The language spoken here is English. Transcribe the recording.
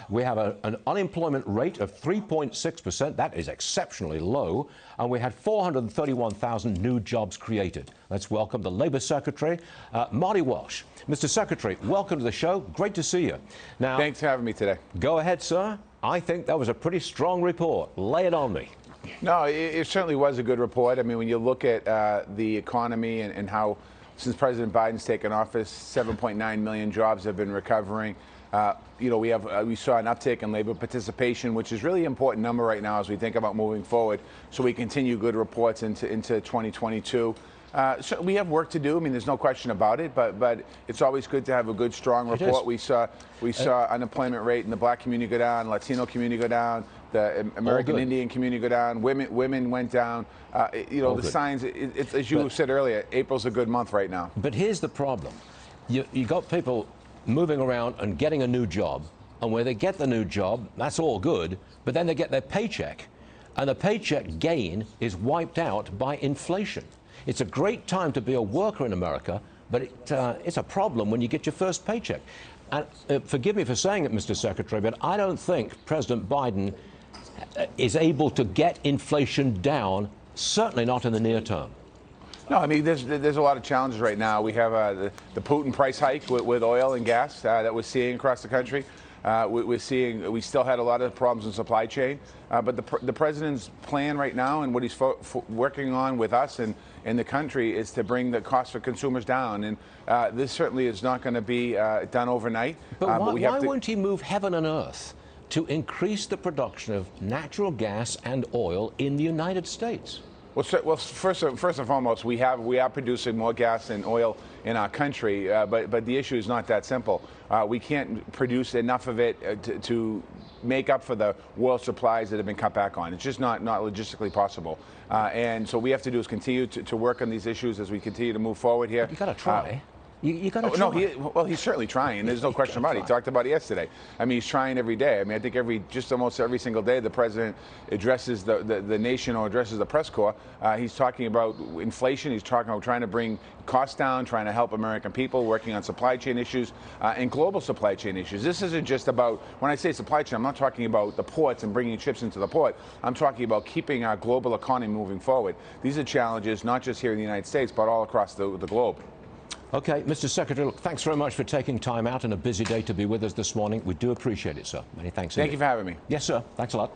We have an unemployment rate of 3.6%. That is exceptionally low. And we had 431,000 new jobs created. Let's welcome the Labour Secretary, Marty Walsh. Mr. Secretary, welcome to the show. Great to see you. Now, thanks for having me today. Go ahead, sir. I think that was a pretty strong report. Lay it on me. No, it certainly was a good report. I mean, when you look at the economy and how, since President Biden's taken office, 7.9 million jobs have been recovering. You know, we saw an uptick in labor participation, which is really important number right now as we think about moving forward. So we continue good reports into 2022. So we have work to do. I mean, there's no question about it. But it's always good to have a good, strong report. We saw unemployment rate in the Black community go down, Latino community go down, the American Indian community go down. Women went down. You know, the signs. As you said earlier, April's a good month right now. But here's the problem: you got people moving around and getting a new job, and where they get the new job, that's all good. But then they get their paycheck, and the paycheck gain is wiped out by inflation. It's a great time to be a worker in America, but it's a problem when you get your first paycheck. And forgive me for saying it, Mr. Secretary, but I don't think President Biden is able to get inflation down, certainly not in the near term. No, I mean, there's a lot of challenges right now. We have the Putin price hike with oil and gas that we're seeing across the country. We still had a lot of problems in supply chain, but the president's plan right now and what he's working on with us and the country is to bring the cost for consumers down. And this certainly is not going to be done overnight. But why won't he move heaven and earth to increase the production of natural gas and oil in the United States? Well, first and foremost, we are producing more gas and oil in our country, but the issue is not that simple. We can't produce enough of it to make up for the world supplies that have been cut back on. It's just not logistically possible. And so what we have to do is continue to work on these issues as we continue to move forward here. You got to try. You got to try. No, he's certainly trying. There's no question about it. He talked about it yesterday. I mean, he's trying every day. I mean, I think almost every single day the president addresses the nation or addresses the press corps. He's talking about inflation. He's talking about trying to bring costs down, trying to help American people, working on supply chain issues and global supply chain issues. This isn't just about, when I say supply chain, I'm not talking about the ports and bringing ships into the port. I'm talking about keeping our global economy moving forward. These are challenges not just here in the United States, but all across the globe. Okay, Mr. Secretary, look, thanks very much for taking time out on a busy day to be with us this morning. We do appreciate it, sir. Many thanks. Thank you for having me. Yes, sir. Thanks a lot.